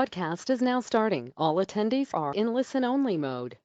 Podcast is now starting. All attendees are in listen-only mode.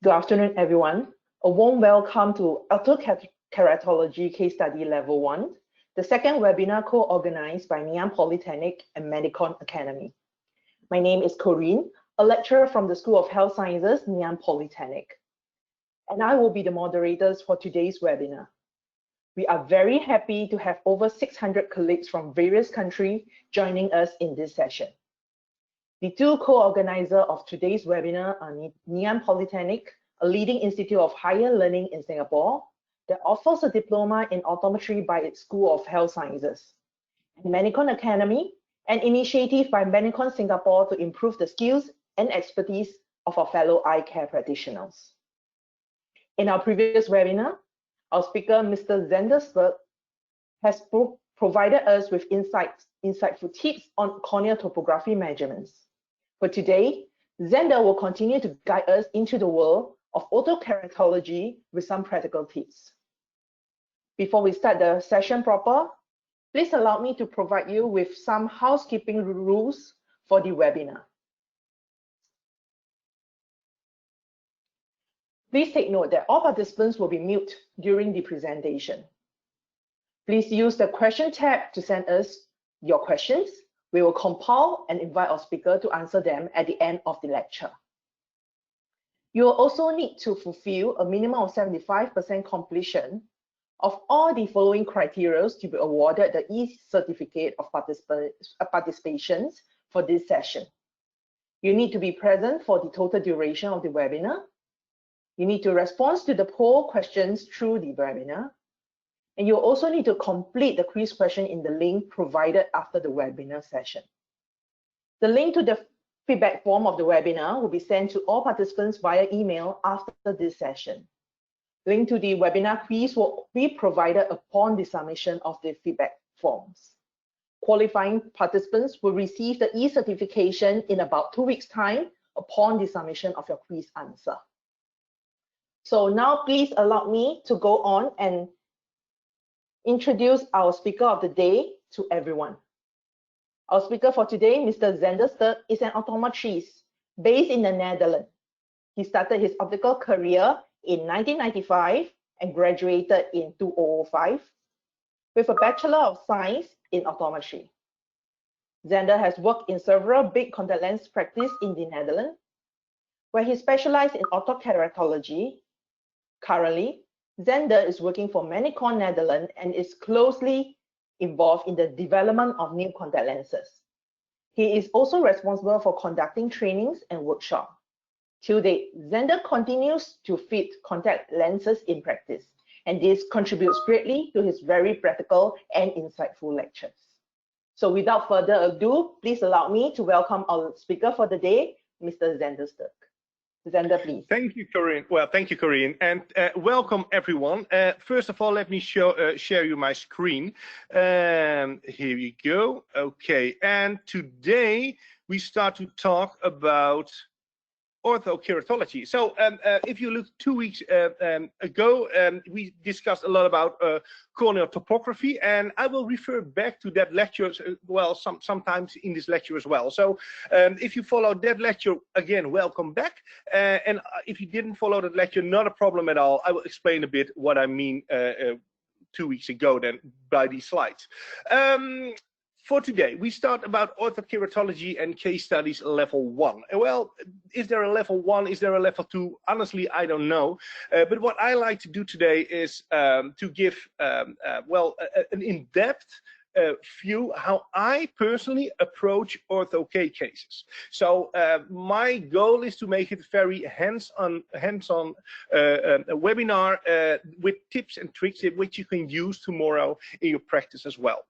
Good afternoon, everyone. A warm welcome to Orthokeratology Case Study Level 1, the second webinar co-organized by Ngee Ann Polytechnic and Medicon Academy. My name is Corinne, a lecturer from the School of Health Sciences, Ngee Ann Polytechnic, and I will be the moderators for today's webinar. We are very happy to have over 600 colleagues from various countries joining us in this session. The two co-organizers of today's webinar are Ngee Ann Polytechnic, a leading institute of higher learning in Singapore that offers a diploma in optometry by its School of Health Sciences, and Medicon Academy, an initiative by Medicon Singapore to improve the skills and expertise of our fellow eye care practitioners. In our previous webinar, our speaker, Mr. Zendersberg, has provided us with insightful tips on corneal topography measurements. For today, Zender will continue to guide us into the world of orthokeratology with some practical tips. Before we start the session proper, please allow me to provide you with some housekeeping rules for the webinar. Please take note that all participants will be mute during the presentation. Please use the question tab to send us your questions. We will compile and invite our speaker to answer them at the end of the lecture. You will also need to fulfill a minimum of 75% completion of all the criteria to be awarded the E-Certificate of participation for this session. You need to be present for the total duration of the webinar. You need to respond to the poll questions through the webinar. And you also need to complete the quiz question in the link provided after the webinar session. The link to the feedback form of the webinar will be sent to all participants via email after this session. Link to the webinar quiz will be provided upon the submission of the feedback forms. Qualifying participants will receive the e-certification in about 2 weeks' time upon the submission of your quiz answer. So now please allow me to go on and introduce our speaker of the day to everyone. Our speaker for today, Mr. Zander Sturck, is an optometrist based in the Netherlands. He started his optical career in 1995 and graduated in 2005 with a Bachelor of Science in Optometry. Zander has worked in several big contact lens practices in the Netherlands, where he specialized in orthokeratology. Currently, Zander is working for Manicon Netherlands and is closely involved in the development of new contact lenses. He is also responsible for conducting trainings and workshops. To date, Zander continues to fit contact lenses in practice, and this contributes greatly to his very practical and insightful lectures. So without further ado, please allow me to welcome our speaker for the day, Mr. Zander Sturck. Zander, please. Thank you, Corinne. Well, thank you, Corinne, and welcome everyone. First of all, let me share you my screen. Here we go. Okay, and today we start to talk about orthokeratology. So if you look 2 weeks ago, we discussed a lot about corneal topography, and I will refer back to that lecture, well, sometimes in this lecture as well. So if you followed that lecture, again, welcome back. And if you didn't follow that lecture, not a problem at all. I will explain a bit what I mean 2 weeks ago then by these slides. For today, we start about orthokeratology and case studies level 1. Well, is there a level 1? Is there a level 2? Honestly, I don't know. But what I like to do today is to give, well, an in-depth view how I personally approach Ortho-K cases. So my goal is to make it very hands-on webinar with tips and tricks which you can use tomorrow in your practice as well.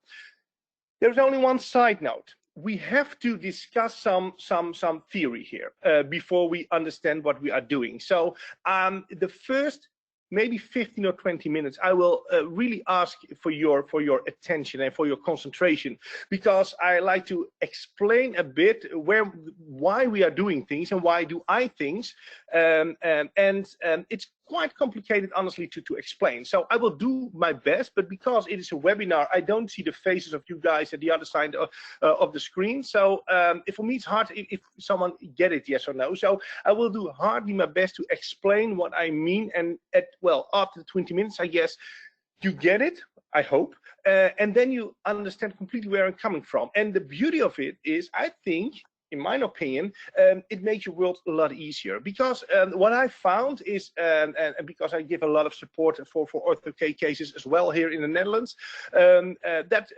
There's only one side note. We have to discuss some theory here before we understand what we are doing. So the first maybe 15 or 20 minutes, I will really ask for your attention and for your concentration, because I like to explain a bit why we are doing things and why do I things, and it's quite complicated, honestly, to explain. So I will do my best, but because it is a webinar, I don't see the faces of you guys at the other side of the screen. So for me, it's hard if someone get it, yes or no. So I will do hardly my best to explain what I mean. And well, after 20 minutes, I guess you get it, I hope. And then you understand completely where I'm coming from. And the beauty of it is, I think, in my opinion, it makes your world a lot easier, because what I found is, and because I give a lot of support for Ortho-K cases as well here in the Netherlands, that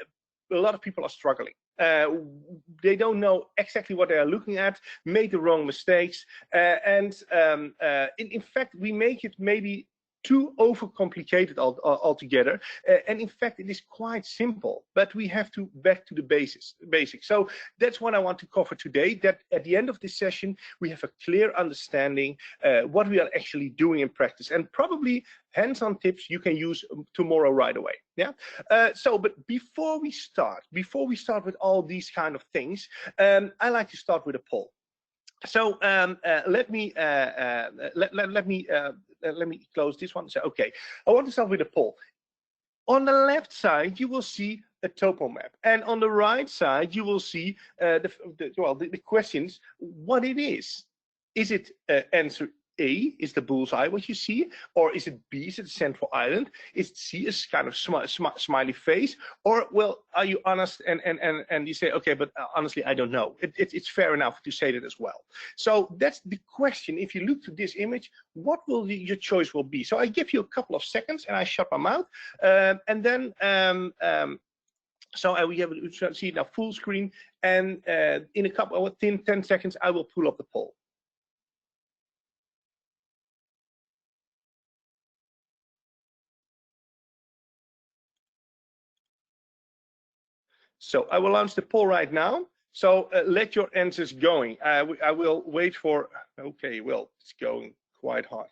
a lot of people are struggling. They don't know exactly what they are looking at, made the wrong mistakes, and in fact, we make it maybe too overcomplicated altogether, and in fact it is quite simple, but we have to back to the basics. So that's what I want to cover today, that at the end of this session we have a clear understanding what we are actually doing in practice, and probably hands-on tips you can use tomorrow right away. Yeah. But before we start with all these kind of things, I like to start with a poll. So let me close this one. So okay, I want to start with a poll. On the left side, you will see a topo map, and on the right side, you will see the questions. What it is? Is it answer A is the bullseye, what you see, or is it B, is it the central island? Is it C, is kind of smiley face? Or, well, are you honest and you say, okay, but honestly, I don't know. It's fair enough to say that as well. So that's the question. If you look to this image, what will your choice will be? So I give you a couple of seconds and I shut my mouth, and then So we have see it now full screen, and in a couple of 10 seconds, I will pull up the poll. So I will launch the poll right now. So let your answers going. I will wait for. Okay, well, it's going quite hard.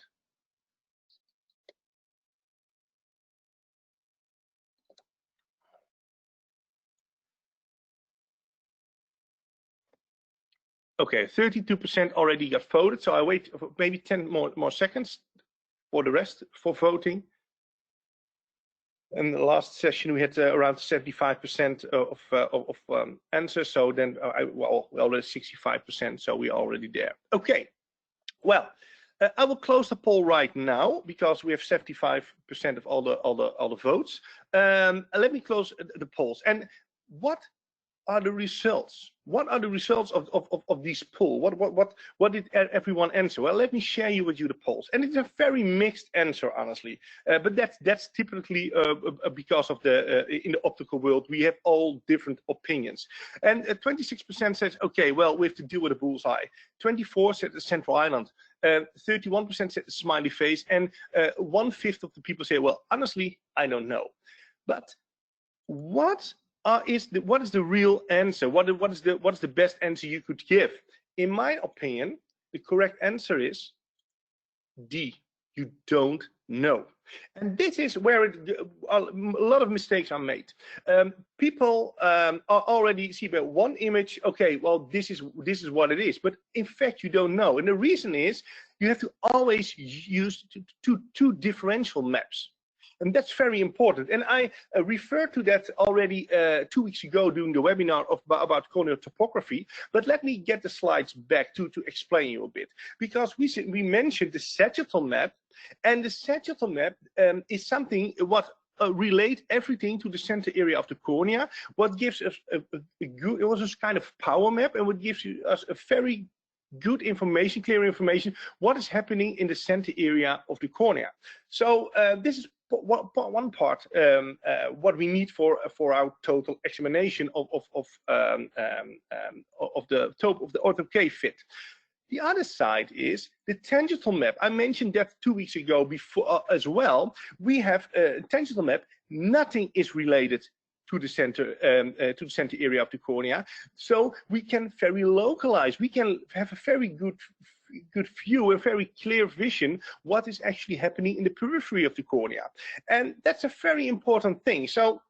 Okay, 32% already got voted. So I wait for maybe 10 more seconds for the rest for voting. In the last session, we had around 75% of answers. So then, well, we're already 65%. So we're already there. Okay. Well, I will close the poll right now because we have 75% of all the votes. Let me close the polls. And what are the results? What are the results of this poll? What did everyone answer? Well, let me share with you the polls, and it's a very mixed answer, honestly. But that's typically because of the in the optical world we have all different opinions. And 26% says, okay, well, we have to deal with a bullseye. 24% said the central island. 31% said the smiley face, and 1/5 of the people say, well, honestly, I don't know. But what is the real answer? What is the best answer you could give? In my opinion, the correct answer is D. You don't know. And this is where a lot of mistakes are made. People already see by one image, okay, well, this is what it is. But in fact, you don't know. And the reason is you have to always use two differential maps. And that's very important. And I referred to that already 2 weeks ago during the webinar about corneal topography. But let me get the slides back to explain you a bit. Because we mentioned the sagittal map. And the sagittal map is something what relate everything to the center area of the cornea. What gives us a good, it was a kind of power map, and what gives us a very good information, clear information, what is happening in the center area of the cornea. So this is one part what we need for our total examination of the Ortho-K fit. The other side is the tangential map. I mentioned that 2 weeks ago before as well. We have a tangential map. Nothing is related to the center area of the cornea, so we can very localize. We can have a very good view, a very clear vision what is actually happening in the periphery of the cornea, and that's a very important thing. So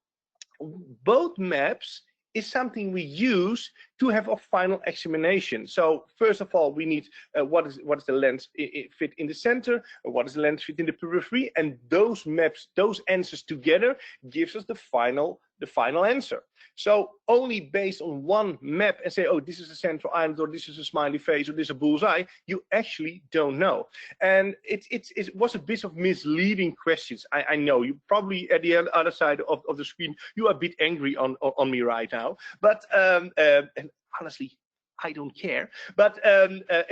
both maps is something we use to have a final examination. So first of all, we need what is the lens fit in the center, what is the lens fit in the periphery, and those maps, those answers together gives us the final answer. So only based on one map and say, oh, this is a central island, or this is a smiley face, or this is a bullseye, you actually don't know. And it was a bit of misleading questions. I know you probably at the other side of the screen, you are a bit angry on me right now. But and honestly, I don't care. But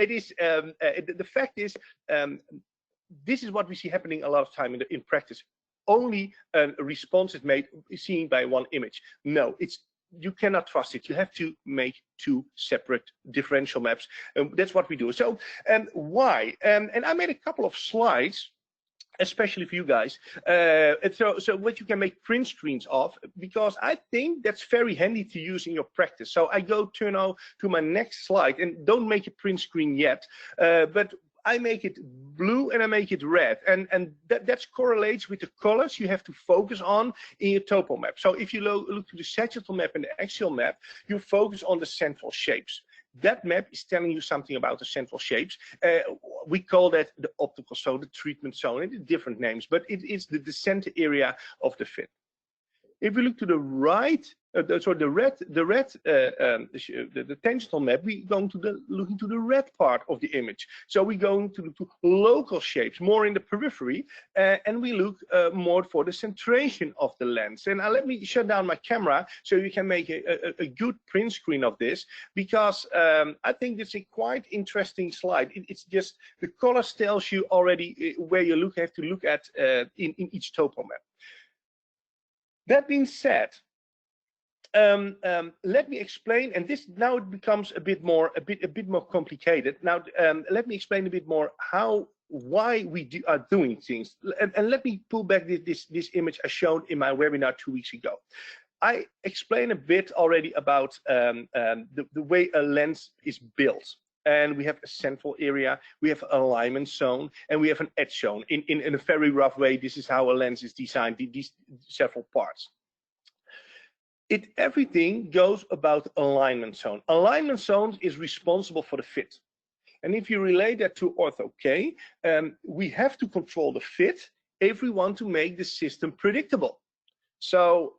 it is the fact is this is what we see happening a lot of time in practice. Only a response is seen by one image. No, you cannot trust it. You have to make two separate differential maps. That's what we do. So why? And I made a couple of slides, especially for you guys. So what you can make print screens of, because I think that's very handy to use in your practice. So I turn to my next slide, and don't make a print screen yet, but I make it blue and I make it red, and that correlates with the colors you have to focus on in your topo map. So if you look to the sagittal map and the axial map, you focus on the central shapes. That map is telling you something about the central shapes. We call that the optical zone, the treatment zone. It is different names, but it is the center area of the fit. If we look to the right, the tangential map, we're going to looking to the red part of the image. So we're going to local shapes, more in the periphery, and we look more for the centration of the lens. And let me shut down my camera so you can make a good print screen of this, because I think it's a quite interesting slide. It's just the colors tells you already where you have to look at in each topo map. That being said, let me explain, and this now it becomes a bit more complicated. Now, let me explain a bit more why we are doing things, and let me pull back this image I showed in my webinar 2 weeks ago. I explained a bit already about the way a lens is built. And we have a central area, we have an alignment zone, and we have an edge zone. In a very rough way, this is how a lens is designed, these several parts. Everything goes about alignment zone. Alignment zone is responsible for the fit. And if you relate that to Ortho-K, we have to control the fit if we want to make the system predictable. So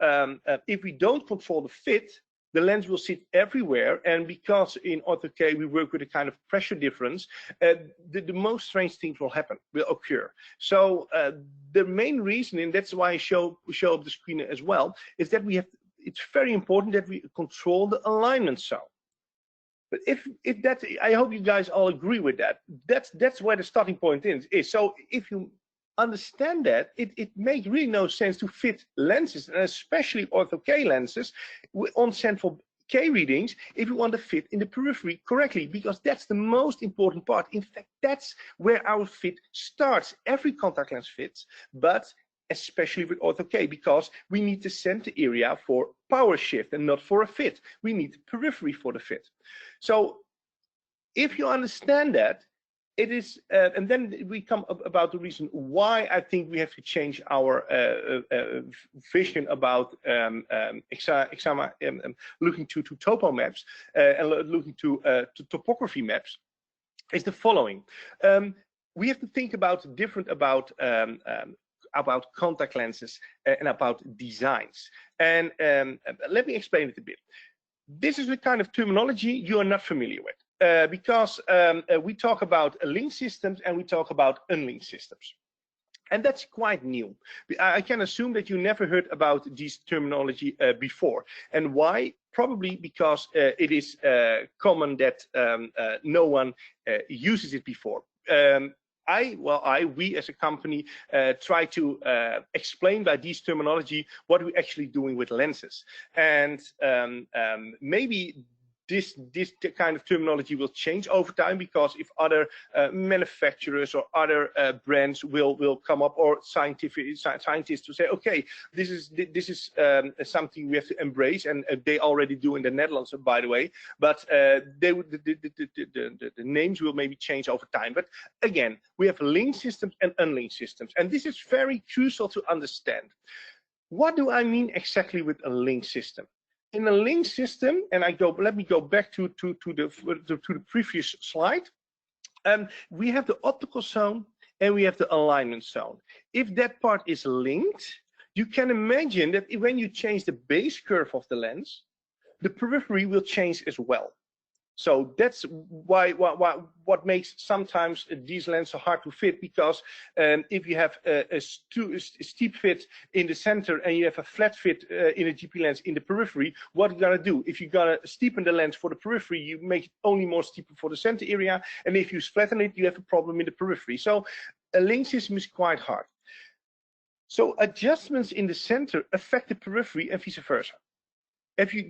if we don't control the fit, the lens will sit everywhere, and because in Ortho-K we work with a kind of pressure difference, the most strange things will occur. So the main reason, and that's why I show up the screen as well, is that it's very important that we control the alignment zone. But if that, I hope you guys all agree with that. That's where the starting point is. So if you understand that, it makes really no sense to fit lenses, and especially Ortho-K lenses, on central K readings if you want to fit in the periphery correctly, because that's the most important part. In fact, that's where our fit starts. Every contact lens fits, but especially with Ortho-K, because we need the center area for power shift and not for a fit. We need the periphery for the fit. So if you understand that, it is, and then we come up about the reason why I think we have to change our vision about looking to topo maps and looking to topography maps, is the following. We have to think about different about contact lenses and about designs. And let me explain it a bit. This is the kind of terminology you are not familiar with. Because we talk about linked systems and we talk about unlinked systems. And that's quite new. I can assume that you never heard about this terminology before. And why? Probably because it is common that no one uses it before. We as a company try to explain by this terminology what we're actually doing with lenses. And maybe this kind of terminology will change over time, because if other manufacturers or other brands will come up, or scientists to say, okay, this is something we have to embrace, and they already do in the Netherlands, by the way. But the names will maybe change over time. But again, we have linked systems and unlinked systems, and this is very crucial to understand. What do I mean exactly with a linked system? In a linked system, and let me go back to the previous slide. We have the optical zone and we have the alignment zone. If that part is linked, you can imagine that when you change the base curve of the lens, the periphery will change as well. So that's why what makes sometimes these lenses so hard to fit, because if you have a steep fit in the center and you have a flat fit in a GP lens in the periphery, what you're gonna do? If you're gonna steepen the lens for the periphery, you make it only more steeper for the center area, and if you flatten it, you have a problem in the periphery. So a linked system is quite hard. So adjustments in the center affect the periphery and vice versa.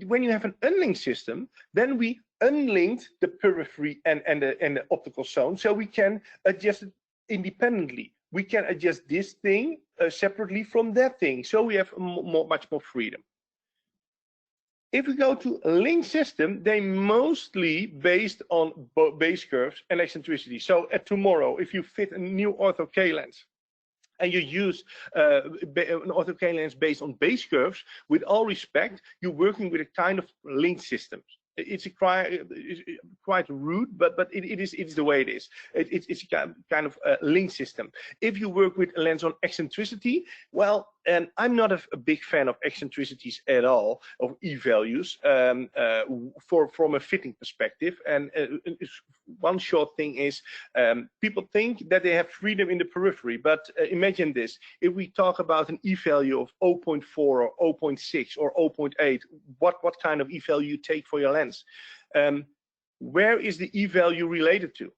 When you have an unlinked system, then we unlinked the periphery and the optical zone, so we can adjust it independently. We can adjust this thing separately from that thing, so we have much more freedom. If we go to a linked system, they mostly based on base curves and eccentricity. So tomorrow, if you fit a new Ortho-K lens, and you use an Ortho-K lens based on base curves, with all respect, you're working with a kind of linked system. It's quite rude, but it is the way it is. It's kind of a linked system. If you work with a lens on eccentricity, well, and I'm not a big fan of eccentricities at all, of e-values, from a fitting perspective. And one short thing is, people think that they have freedom in the periphery, but imagine this: if we talk about an e-value of 0.4 or 0.6 or 0.8, what kind of e-value you take for your lens? Where is the e-value related to?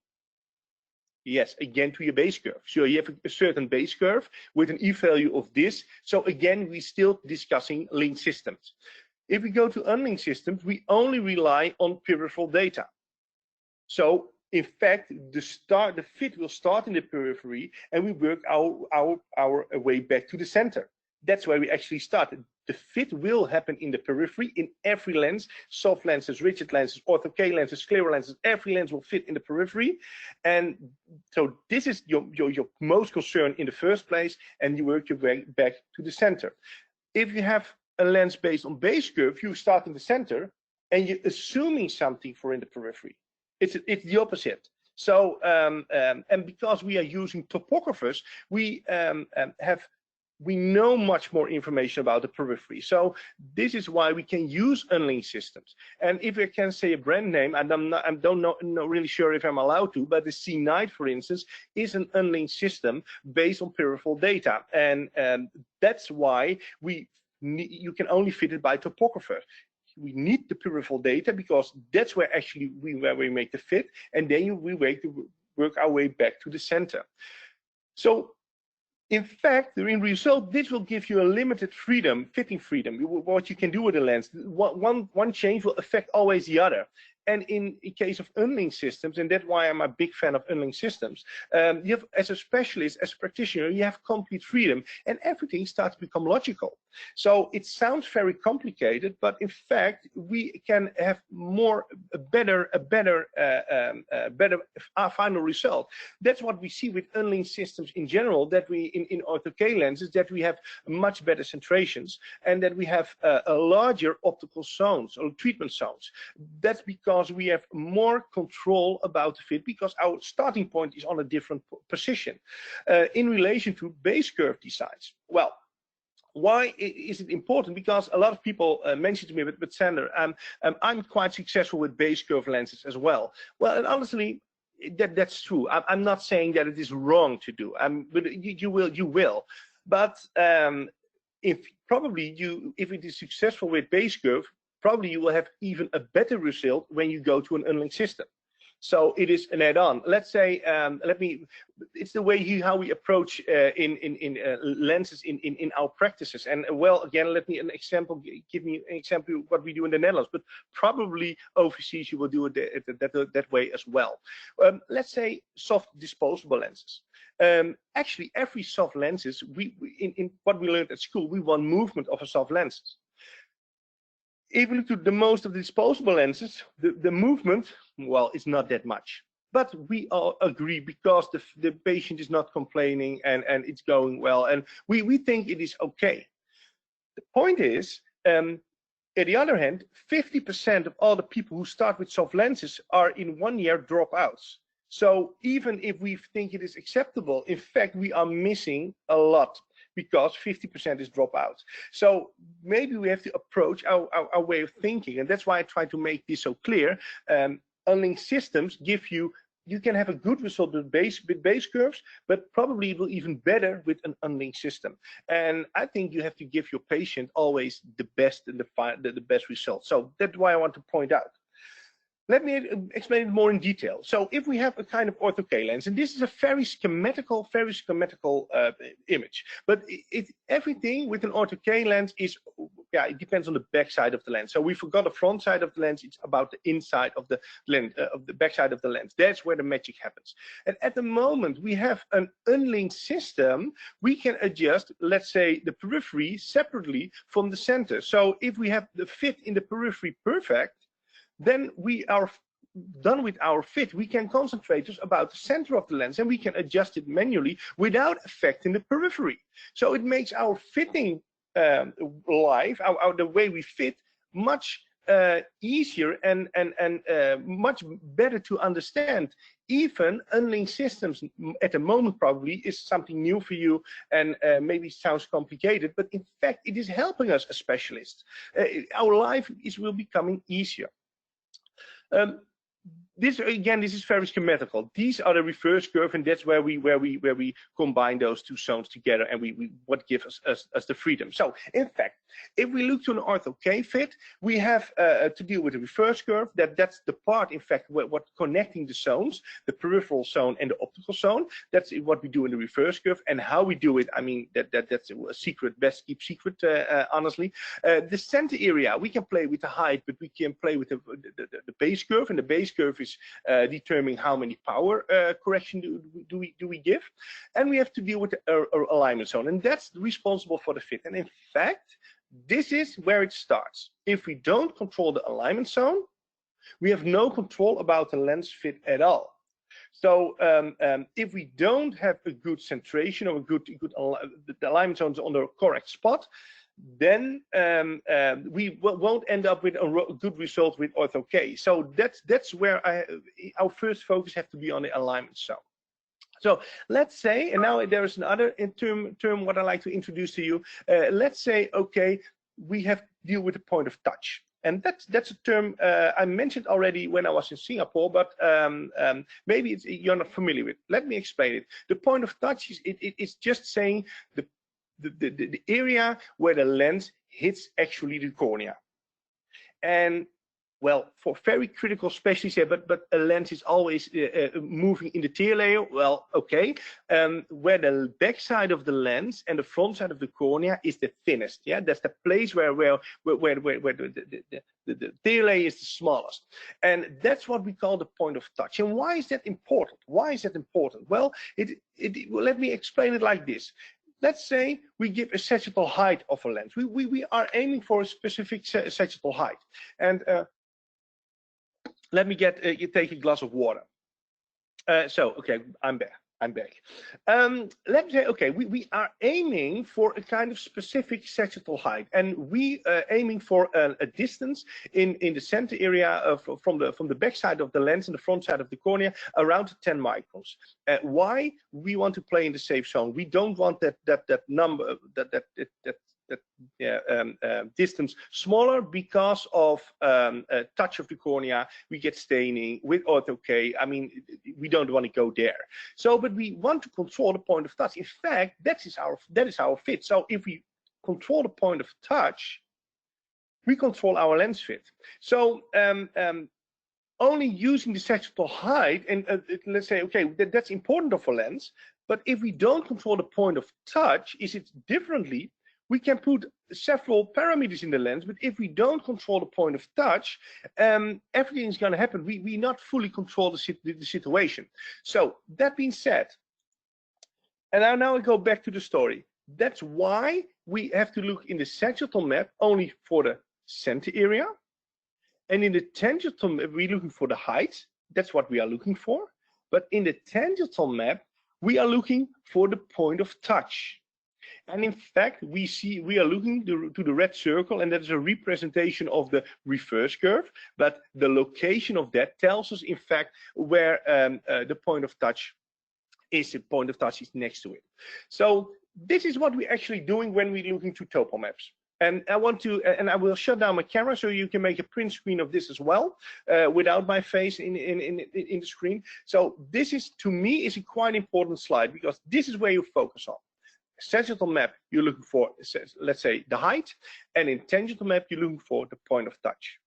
Yes, again, to your base curve. So you have a certain base curve with an e-value of this. So again, we're still discussing linked systems. If we go to unlinked systems, we only rely on peripheral data. So in fact, the fit will start in the periphery, and we work our way back to the center. That's where we actually started. The fit will happen in the periphery in every lens. Soft lenses, rigid lenses, Ortho-K lenses, scleral lenses, every lens will fit in the periphery. And so this is your most concern in the first place, and you work your way back to the center. If you have a lens based on base curve, you start in the center and you're assuming something for in the periphery. It's the opposite. So and because we are using topographers, we know much more information about the periphery. So this is why we can use unlinked systems. And if I can say a brand name, and I'm not really sure if I'm allowed to, but the C9, for instance, is an unlinked system based on peripheral data. And that's why you can only fit it by topographer. We need the peripheral data because that's where actually we make the fit, and then we work our way back to the center. So in fact, in result, this will give you a limited freedom, fitting freedom, what you can do with the lens. One change will affect always the other. And in case of unlinked systems, and that's why I'm a big fan of unlinked systems, you have, as a specialist, as a practitioner, you have complete freedom, and everything starts to become logical. So it sounds very complicated, but in fact, we can have a better final result. That's what we see with unlinked systems in general, that we in Ortho-K lenses, that we have much better centrations, and that we have a larger optical zones or treatment zones. That's because we have more control about the fit, because our starting point is on a different position in relation to base curve designs. Well, why is it important? Because a lot of people mentioned to me, but Sander, I'm quite successful with base curve lenses as well. Well, and honestly, that's true. I'm not saying that it is wrong to do. But you will. But if it is successful with base curve, probably you will have even a better result when you go to an unlinked system. So it is an add-on. Let's say, it's the way how we approach lenses in our practices. And well, again, give me an example of what we do in the Netherlands, but probably overseas you will do it that way as well. Let's say soft disposable lenses. Actually, every soft lenses, in what we learned at school, we want movement of a soft lenses. Even to the most of the disposable lenses, the movement, well, it's not that much. But we all agree because the patient is not complaining and it's going well, and we think it is okay. The point is, on the other hand, 50% of all the people who start with soft lenses are in 1 year dropouts. So even if we think it is acceptable, in fact, we are missing a lot, because 50% is dropouts. So maybe we have to approach our way of thinking, and that's why I try to make this so clear. Unlinked systems give you can have a good result with base curves, but probably it will even better with an unlinked system. And I think you have to give your patient always the best and the best result. So that's why I want to point out. Let me explain it more in detail. So if we have a kind of Ortho-K lens, and this is a very schematical image, but everything with an Ortho-K lens is, it depends on the back side of the lens. So we forgot the front side of the lens. It's about the inside of the lens, of the back side of the lens. That's where the magic happens. And at the moment we have an unlinked system, we can adjust, let's say, the periphery separately from the center. So if we have the fit in the periphery perfect, then we are done with our fit. We can concentrate just about the center of the lens, and we can adjust it manually without affecting the periphery. So it makes our fitting life, the way we fit, much easier and much better to understand. Even unlinked systems at the moment probably is something new for you, and maybe sounds complicated, but in fact it is helping us as specialists. Our life will becoming easier. this again, this is very schematical. These are the reverse curve, and that's where we combine those two zones together, and what gives us the freedom. So in fact, if we look to an Ortho-K fit, we have to deal with the reverse curve. That's the part, in fact, what connecting the zones, the peripheral zone and the optical zone. That's what we do in the reverse curve, and how we do it. I mean, that's a secret, best kept secret, honestly. The center area, we can play with the height, but we can play with the base curve, and the base curve is determining how many power correction do we give, and we have to deal with the alignment zone, and that's responsible for the fit. And in fact, this is where it starts. If we don't control the alignment zone, we have no control about the lens fit at all. So if we don't have a good centration or the alignment zones on the correct spot, then we won't end up with a good result with Ortho-K. So that's where our first focus has to be on the alignment zone. So let's say, and now there is another term what I like to introduce to you. Let's say, okay, we have to deal with the point of touch. And that's a term I mentioned already when I was in Singapore, but maybe you're not familiar with. Let me explain it. The point of touch is it's just saying the area where the lens hits actually the cornea. And well, for very critical specialists, yeah, but a lens is always moving in the tear layer. Well, okay, where the back side of the lens and the front side of the cornea is the thinnest. Yeah, that's the place where the tear layer is the smallest, and that's what we call the point of touch. And why is that important? Why is that important? Well, let me explain it like this. Let's say we give a sagittal height of a lens. We are aiming for a specific sagittal height, and let me take a glass of water. So, okay, I'm back. Let's say, okay, we are aiming for a kind of specific sagittal height, and we are aiming for a distance in the center area from the back side of the lens and the front side of the cornea around 10 microns. Why? We want to play in the safe zone. We don't want that number, distance smaller because of touch of the cornea. We get staining with Ortho-K. I mean, we don't want to go there. So, but we want to control the point of touch. In fact, that is our fit. So if we control the point of touch, we control our lens fit. So only using the sagittal height, and let's say, okay, that's important of a lens, but if we don't control the point of touch, is it differently? We can put several parameters in the lens, but if we don't control the point of touch, everything is going to happen. We not fully control the situation. So that being said, and now I go back to the story. That's why we have to look in the sagittal map only for the center area, and in the tangential map we're looking for the height. That's what we are looking for. But in the tangential map, we are looking for the point of touch. And in fact, we are looking to the red circle, and that is a representation of the reverse curve. But the location of that tells us, in fact, where the point of touch is. The point of touch is next to it. So this is what we're actually doing when we're looking to topo maps. And I will shut down my camera so you can make a print screen of this as well, without my face in the screen. So this is, to me, is a quite important slide, because this is where you focus on. Sagittal map, you're looking for, let's say, the height, and in tangential map, you're looking for the point of touch.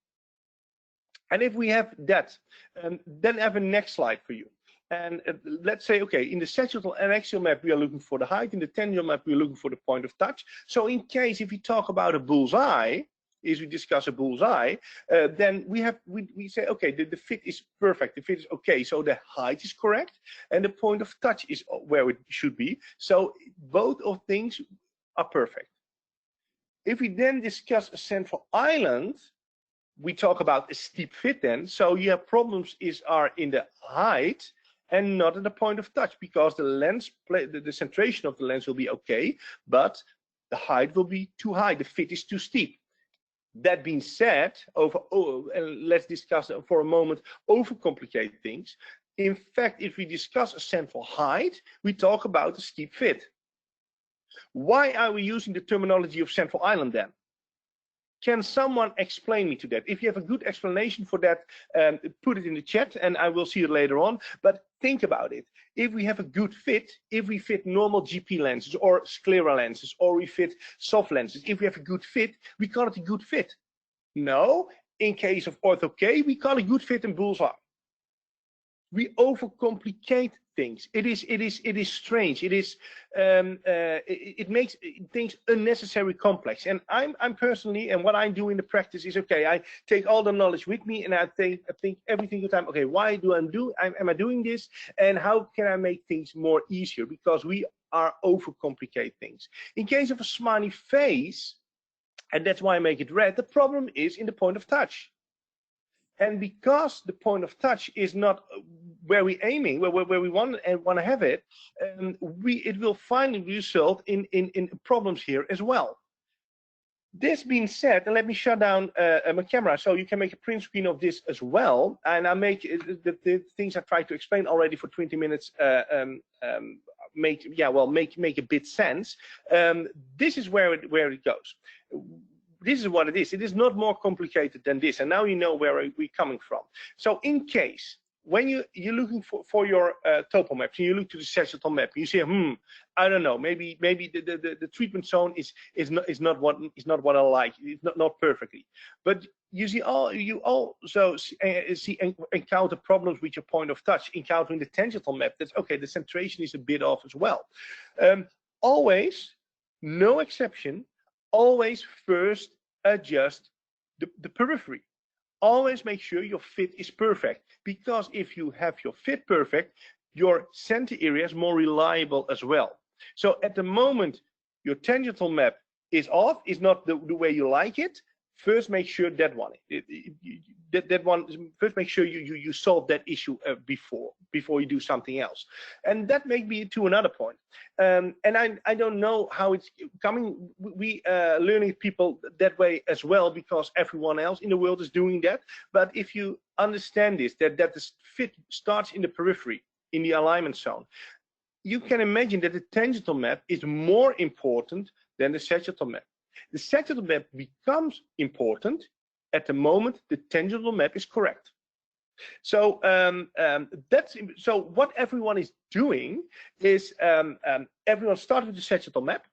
And if we have that, then I have a next slide for you. And let's say, okay, in the sagittal and axial map, we are looking for the height. In the tangential map, we're looking for the point of touch. So in case, if we talk about a bullseye, is we discuss a bullseye, then we say, okay, the fit is perfect, the fit is okay, so the height is correct, and the point of touch is where it should be. So both of things are perfect. If we then discuss a central island, we talk about a steep fit then. So you have problems are in the height and not at the point of touch, because the lens, the centration of the lens will be okay, but the height will be too high, the fit is too steep. That being said, and let's discuss for a moment overcomplicate things. In fact, if we discuss a central height, we talk about a steep fit. Why are we using the terminology of central island then? Can someone explain me to that? If you have a good explanation for that, put it in the chat and I will see it later on. But think about it. If we have a good fit, if we fit normal GP lenses or scleral lenses, or we fit soft lenses, if we have a good fit, we call it a good fit. No, in case of Ortho-K, we call it good fit and bullseye. We overcomplicate things. It is strange. It makes things unnecessarily complex. And I'm personally, and what I do in the practice is, okay, I take all the knowledge with me and I think every single time, okay, why am I doing this, and how can I make things more easier? Because we are overcomplicate things. In case of a smiley face, and that's why I make it red, the problem is in the point of touch. And because the point of touch is not where we're aiming, where we want to have it, it will finally result in problems here as well. This being said, and let me shut down my camera so you can make a print screen of this as well. And I make the things I tried to explain already for 20 minutes make a bit sense. This is where it goes. This is what it is. It is not more complicated than this. And now you know where we're coming from. So in case, when you're looking for your topo maps, and you look to the sagittal map, you say, I don't know, maybe the treatment zone is not what I like. It's not perfectly. But you also encounter problems with your point of touch, encountering the tangential map. That's okay. The centration is a bit off as well. Always, no exception. Always first adjust the periphery. Always make sure your fit is perfect, because if you have your fit perfect, your center area is more reliable as well. So at the moment your tangential map is off, is not the way you like it, first make sure that one, first make sure you solve that issue before you do something else. And that makes me to another point. And I don't know how it's coming. We learning people that way as well, because everyone else in the world is doing that. But if you understand this, that the fit starts in the periphery, in the alignment zone, you can imagine that the tangential map is more important than the sagittal map. The sagittal map becomes important at the moment the tangential map is correct. So so what everyone is doing is everyone starts with the sagittal map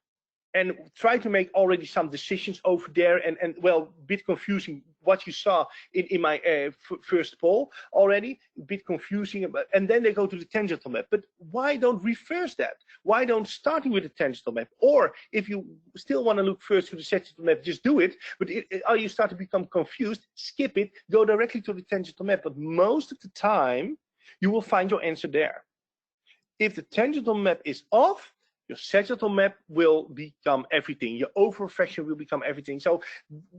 and try to make already some decisions over there, and well, a bit confusing what you saw in my first poll already, a bit confusing, and then they go to the tangential map. But why don't reverse that? Why don't starting with the tangential map? Or if you still want to look first to the sagittal map, just do it. But you start to become confused, skip it, go directly to the tangential map. But most of the time, you will find your answer there. If the tangential map is off, your sagittal map will become everything. Your over-refraction will become everything. So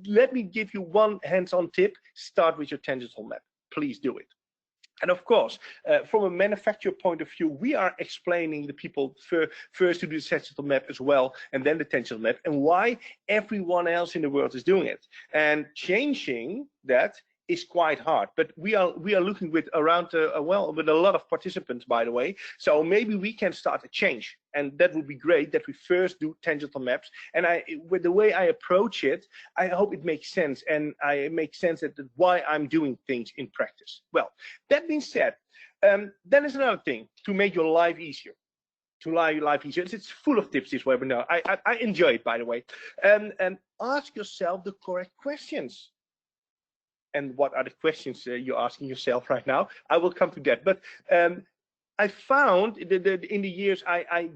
let me give you one hands-on tip. Start with your tangential map. Please do it. And of course, from a manufacturer point of view, we are explaining the people first to do the sagittal map as well, and then the tangential map, and why everyone else in the world is doing it. And changing that is quite hard, but we are looking with around with a lot of participants, by the way. So maybe we can start a change, and that would be great. That we first do tangential maps, and with the way I approach it, I hope it makes sense, and it makes sense that why I'm doing things in practice. Well, that being said, then is another thing to make your life easier. It's full of tips, this webinar. I enjoy it, by the way. And ask yourself the correct questions. And what are the questions you're asking yourself right now? I will come to that. But I found that in the years I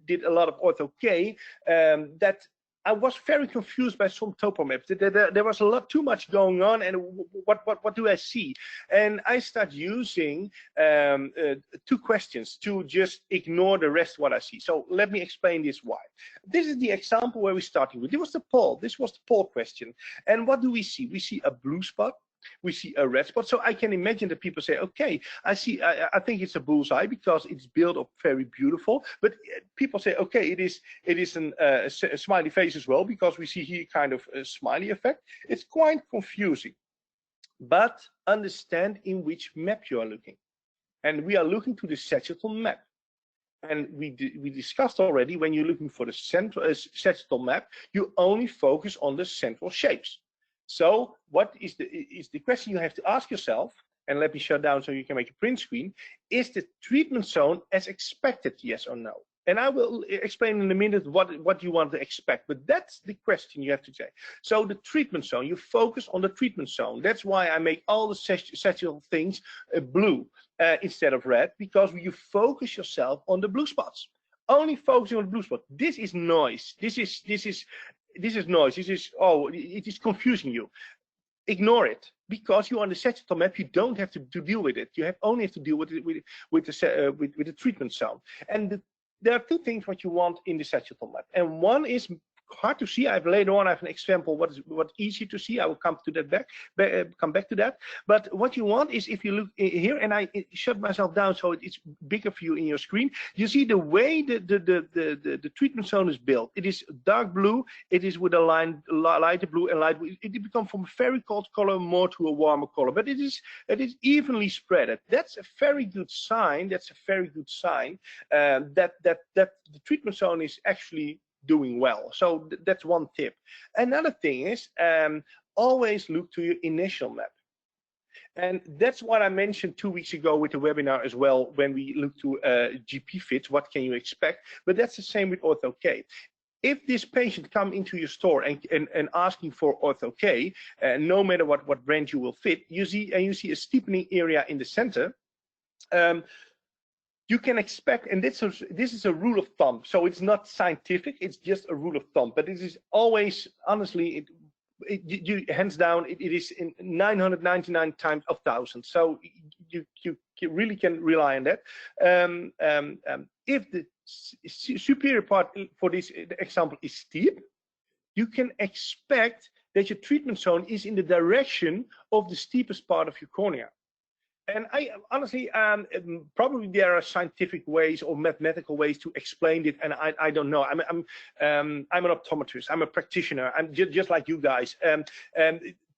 did a lot of Ortho-K that I was very confused by some topo maps. There was too much going on, and what do I see? And I start using 2 questions to just ignore the rest of what I see. So let me explain this why. This is the example where we're starting with. This was the poll question. And what do we see? We see a blue spot. We see a red spot. So I can imagine that people say, okay, I think it's a bullseye because it's built up very beautiful. But people say, okay, it is a smiley face as well, because we see here kind of a smiley effect. It's quite confusing. But understand in which map you are looking. And we are looking to the sagittal map. And we discussed already, when you're looking for the central sagittal map, you only focus on the central shapes. So what is the question you have to ask yourself? And let me shut down so you can make a print screen. Is the treatment zone as expected, yes or no? And I will explain in a minute what you want to expect, but that's the question you have to say. So the treatment zone, you focus on the treatment zone. That's why I make all the sexual things blue instead of red, because you focus yourself on the blue spots. Only focusing on the blue spot. This is noise. This is noise. It is confusing you. Ignore it, because you're on the sagittal map. You don't have to deal with it. You only have to deal with the treatment zone. And there are two things what you want in the sagittal map, and one is hard to see. Later on I have an example what's easy to see. I will come to that come back to that. But what you want is, if you look here, and I shut myself down so it's bigger for you in your screen, you see the way the treatment zone is built. It is dark blue. It is with a line lighter blue and light blue. It becomes from a very cold color more to a warmer color, but it is evenly spread. That's a very good sign. That's a very good sign that the treatment zone is actually doing well. So that's one tip. Another thing is always look to your initial map. And that's what I mentioned 2 weeks ago with the webinar as well, when we look to GP fits, what can you expect? But that's the same with Ortho-K. If this patient come into your store and asking for Ortho-K, no matter what brand you will fit, you see a steepening area in the center. You can expect, and this is a rule of thumb, so it's not scientific, it's just a rule of thumb, but it is always, honestly, hands down, it is in 999 times of 1,000. So you really can rely on that. If the superior part for this example is steep, you can expect that your treatment zone is in the direction of the steepest part of your cornea. And I honestly, probably there are scientific ways or mathematical ways to explain it, and I don't know. I'm an optometrist. I'm a practitioner. I'm just like you guys.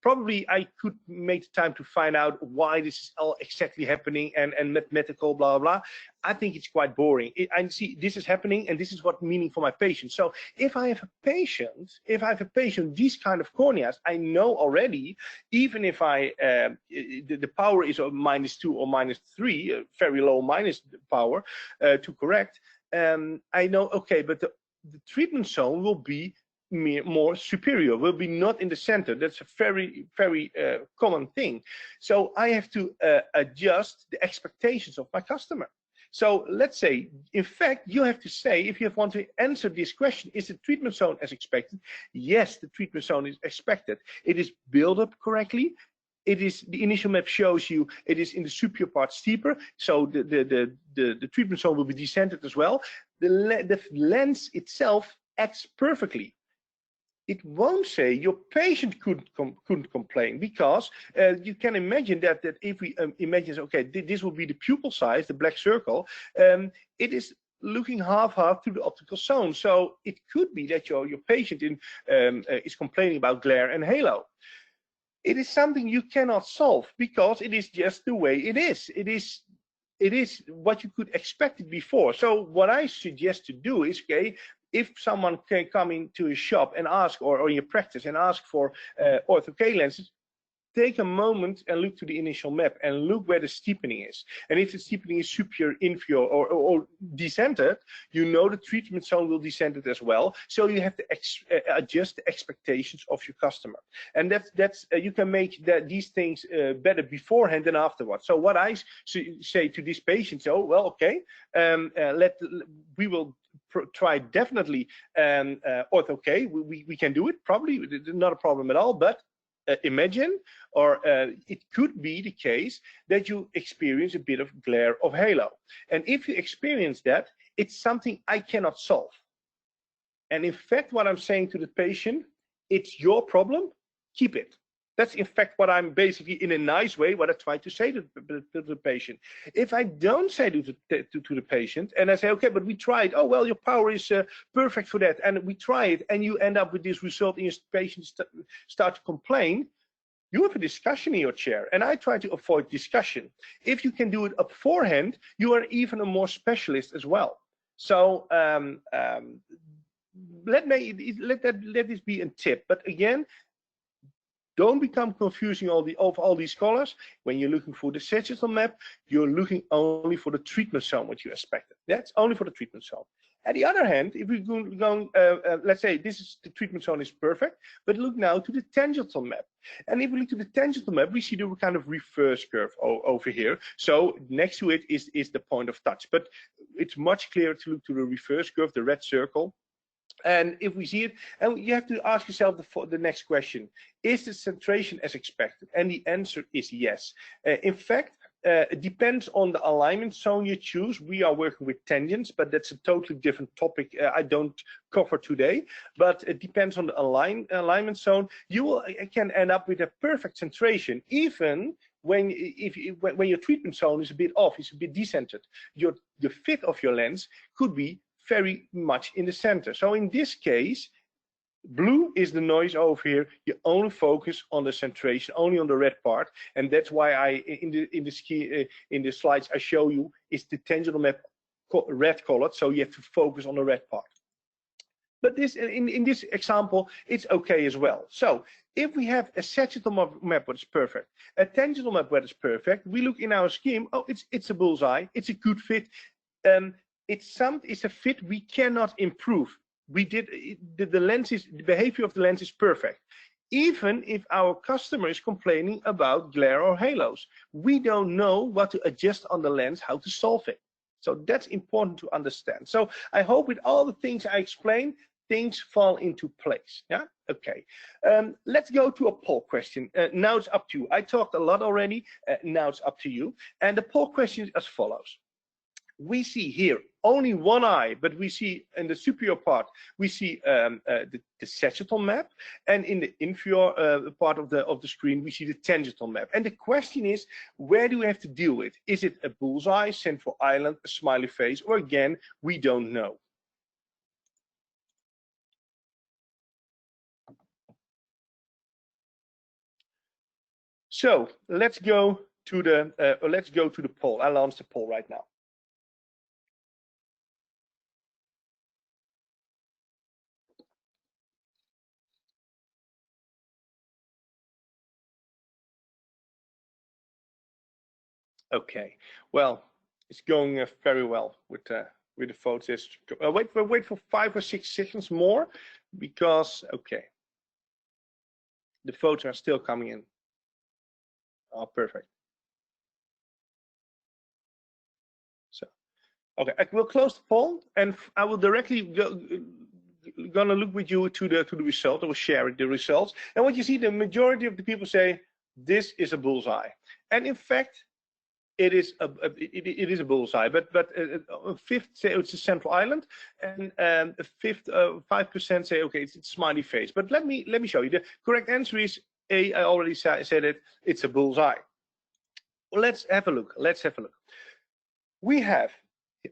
Probably I could make time to find out why this is all exactly happening and mathematical blah blah. I think it's quite boring. I see this is happening, and this is what meaning for my patient. So if I have a patient, these kind of corneas, I know already, even if the power is a -2 or -3, very low minus power to correct, I know, okay, but the treatment zone will be more superior, will be not in the center. That's a very common thing. So I have to adjust the expectations of my customer. So let's say, in fact, you have to say, if you want to answer this question, is the treatment zone as expected? Yes, the treatment zone is expected. It is built up correctly. It is, the initial map shows you it is in the superior part steeper, so the treatment zone will be descended as well. The lens itself acts perfectly. It won't say your patient couldn't complain, because you can imagine that if we imagine, okay, this will be the pupil size, the black circle, it is looking half through the optical zone. So it could be that your patient is complaining about glare and halo. It is something you cannot solve, because it is just the way it is. It is what you could expect it before. So what I suggest to do is, okay, if someone can come into a shop and ask, or in your practice and ask for Ortho-K lenses, take a moment and look to the initial map and look where the steepening is. And if the steepening is superior, inferior, or descended, you know the treatment zone will descend it as well. So you have to adjust the expectations of your customer. And that's you can make these things better beforehand than afterwards. So what I say to these patients, oh, well, okay, we will try definitely Ortho-K. We can do it, probably not a problem at all, but imagine, or it could be the case that you experience a bit of glare of halo. And if you experience that, it's something I cannot solve. And in fact, what I'm saying to the patient, it's your problem, keep it. That's in fact what I'm basically, in a nice way, what I try to say to the patient. If I don't say to the patient, and I say, okay, but we tried, oh, well, your power is perfect for that, and we try it, and you end up with this result, and your patient start to complain, you have a discussion in your chair, and I try to avoid discussion. If you can do it beforehand, you are even a more specialist as well. So let this be a tip. But again, Don't become confusing of all these colors. When you're looking for the sagittal map, you're looking only for the treatment zone, what you expected. That's only for the treatment zone. On the other hand, if we go, let's say this is the treatment zone is perfect, but look now to the tangential map. And if we look to the tangential map, we see the kind of reverse curve over here. So next to it is the point of touch. But it's much clearer to look to the reverse curve, the red circle. And if we see it, and you have to ask yourself the next question: is the centration as expected? And the answer is yes. In fact, it depends on the alignment zone you choose. We are working with tangents, but that's a totally different topic I don't cover today. But it depends on the alignment zone. You can end up with a perfect centration, even when your treatment zone is a bit off, it's a bit decentered. The fit of your lens could be very much in the center. So in this case, blue is the noise over here. You only focus on the centration, only on the red part, and that's why in the slides I show you is the tangential map red colored. So you have to focus on the red part. But this in this example, it's okay as well. So if we have a sagittal map that is perfect, a tangential map that is perfect, we look in our scheme. Oh, it's a bullseye. It's a good fit. It's a fit we cannot improve. The behavior of the lens is perfect. Even if our customer is complaining about glare or halos, we don't know what to adjust on the lens, how to solve it. So that's important to understand. So I hope with all the things I explained, things fall into place. Yeah. Okay. Let's go to a poll question. Now it's up to you. I talked a lot already. Now it's up to you. And the poll question is as follows. We see here only one eye, but we see in the superior part, we see the sagittal map, and in the inferior part of the screen, we see the tangential map. And the question is, where do we have to deal with? Is it a bullseye, central island, a smiley face, or again, we don't know? So let's go to the poll. I'll launch the poll right now. Okay, well, it's going very well with the votes. Wait for 5 or 6 seconds more, because okay, the votes are still coming in. Oh, perfect. So, okay, I will close the poll, and I will directly gonna look with you to the result. I will share the results, and what you see, the majority of the people say this is a bullseye, and in fact, it is a bullseye, but a fifth say it's a central island, and a fifth 5% say okay, it's a smiley face. But let me show you. The correct answer is A. I already said it. It's a bullseye. Well, let's have a look. We have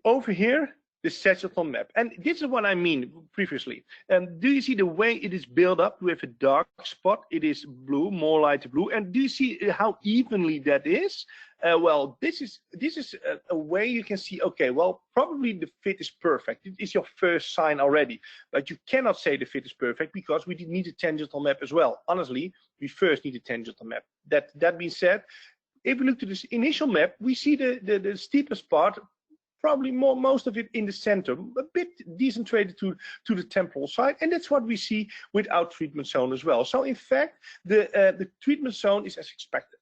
over here the sagittal map, and this is what I mean previously. Do you see the way it is built up with a dark spot? It is blue, more light blue, and do you see how evenly that is? Well, this is a way you can see. Okay, well, probably the fit is perfect. It is your first sign already, but you cannot say the fit is perfect because we need a tangential map as well. Honestly, we first need a tangential map. That being said, if we look to this initial map, we see the steepest part. Probably most of it in the center, a bit decentrated to the temporal side, and that's what we see with our treatment zone as well. So in fact, the treatment zone is as expected.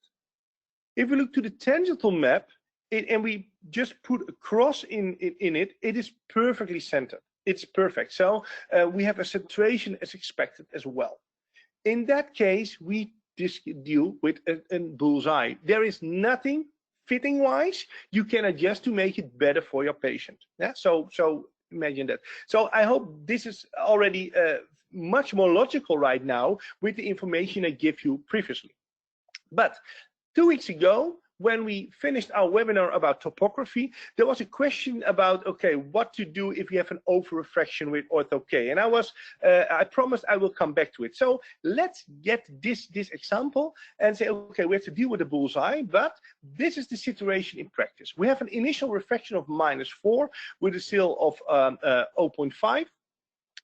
If we look to the tangential map, and we just put a cross in it, it is perfectly centered. It's perfect. So we have a centration as expected as well. In that case, we deal with a bullseye. There is nothing fitting wise you can adjust to make it better for your patient. Yeah, so imagine that. So I hope this is already much more logical right now with the information I gave you previously. But 2 weeks ago, when we finished our webinar about topography, there was a question about, okay, what to do if you have an over-refraction with Ortho-K, and I promised I will come back to it. So let's get this example and say, okay, we have to deal with the bullseye, but this is the situation in practice. We have an initial refraction of -4 with a CIL of 0.5,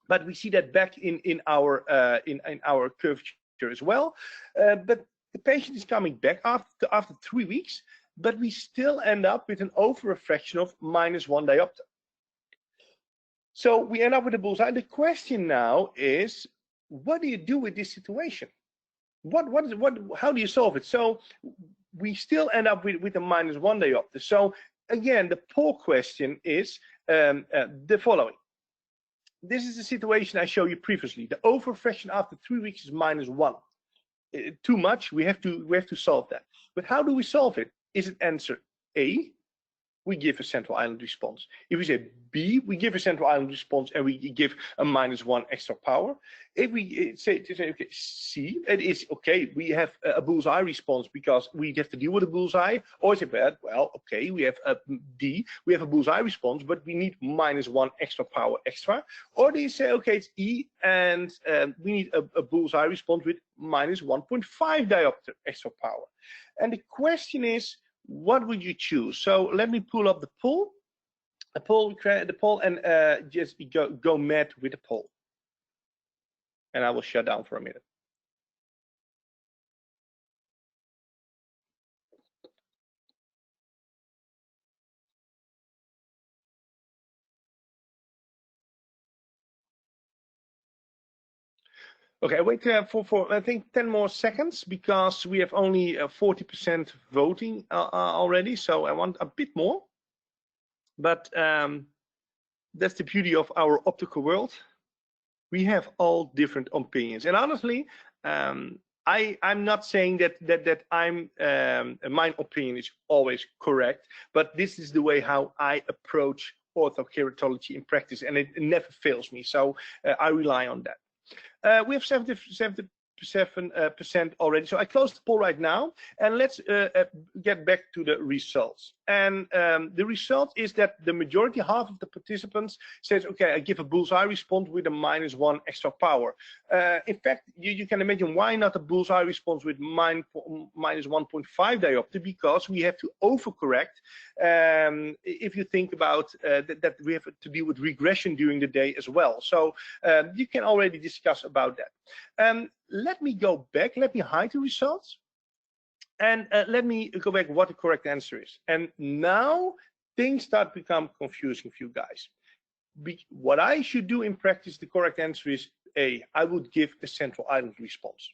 but we see that back in our curvature literature as well. But the patient is coming back after 3 weeks, but we still end up with an over-refraction of -1 diopter. So we end up with a bullseye. The question now is, what do you do with this situation? How do you solve it? So we still end up with a -1 diopter. So again, the poll question is the following. This is the situation I showed you previously. The over-refraction after 3 weeks is -1. Too much. We have to solve that. But how do we solve it? Is it answer A? We give a central island response. If we say B, we give a central island response and we give a -1 extra power. If we say okay, C, it is okay, we have a bullseye response because we have to deal with a bullseye. Or is it bad? Well, okay, we have a D, we have a bullseye response, but we need -1 extra power extra. Or do you say, okay, it's E and we need a bullseye response with -1.5 diopter extra power. And the question is, what would you choose? So let me pull up the poll, and just go mad with the poll. And I will shut down for a minute. Okay, wait for I think 10 more seconds because we have only 40% voting already, so I want a bit more. But that's the beauty of our optical world. We have all different opinions, and honestly, I'm not saying that my opinion is always correct, but this is the way how I approach orthokeratology in practice, and it never fails me. So I rely on that. We have 77% already. So I close the poll right now, and let's get back to the results. And the result is that the majority, half of the participants, says, okay, I give a bullseye response with a -1 extra power. In fact, you can imagine why not a bullseye response with -1.5 diopter, because we have to overcorrect. If you think about that we have to deal with regression during the day as well. So you can already discuss about that. Let me go back, let me hide the results, and let me go back what the correct answer is. And now things start to become confusing for you guys. What I should do in practice, the correct answer is A. I would give a central island response.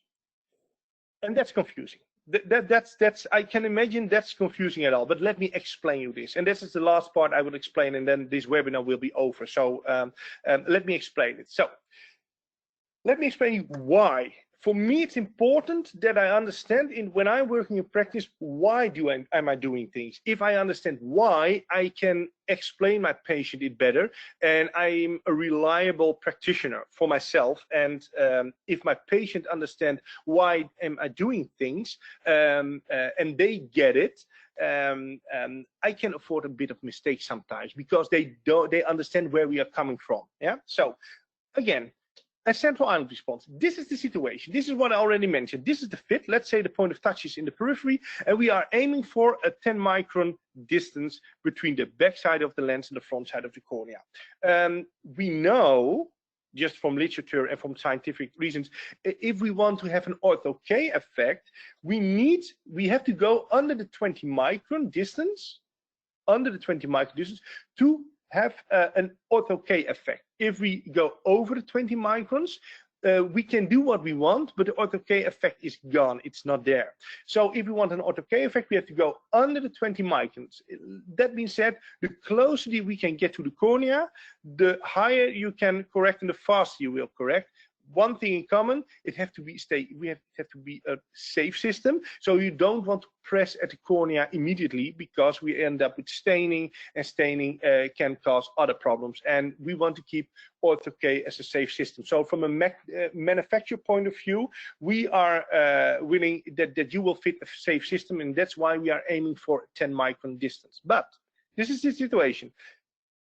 And that's confusing. That's I can imagine that's confusing at all, but let me explain you this. And this is the last part I will explain, and then this webinar will be over. So let me explain it. So let me explain you why. For me, it's important that I understand when I'm working in practice, why am I doing things? If I understand why, I can explain my patient it better, and I'm a reliable practitioner for myself. And if my patient understands why am I doing things, and they get it, I can afford a bit of mistake sometimes because they understand where we are coming from. Yeah. So again, a central island response. This is the situation. This is what I already mentioned. This is the fit. Let's say the point of touch is in the periphery, and we are aiming for a 10 micron distance between the back side of the lens and the front side of the cornea. We know, just from literature and from scientific reasons, if we want to have an Ortho-K effect, we have to go under the 20 micron distance, to have an Ortho-K effect. If we go over the 20 microns, we can do what we want, but the Ortho-K effect is gone. It's not there. So if we want an Ortho-K effect, we have to go under the 20 microns. That being said, the closer we can get to the cornea, the higher you can correct and the faster you will correct. One thing in common, we have to be a safe system. So you don't want to press at the cornea immediately because we end up with staining, and staining can cause other problems. And we want to keep Ortho-K as a safe system. So from a manufacturer point of view, we are willing that you will fit a safe system, and that's why we are aiming for 10 micron distance. But this is the situation.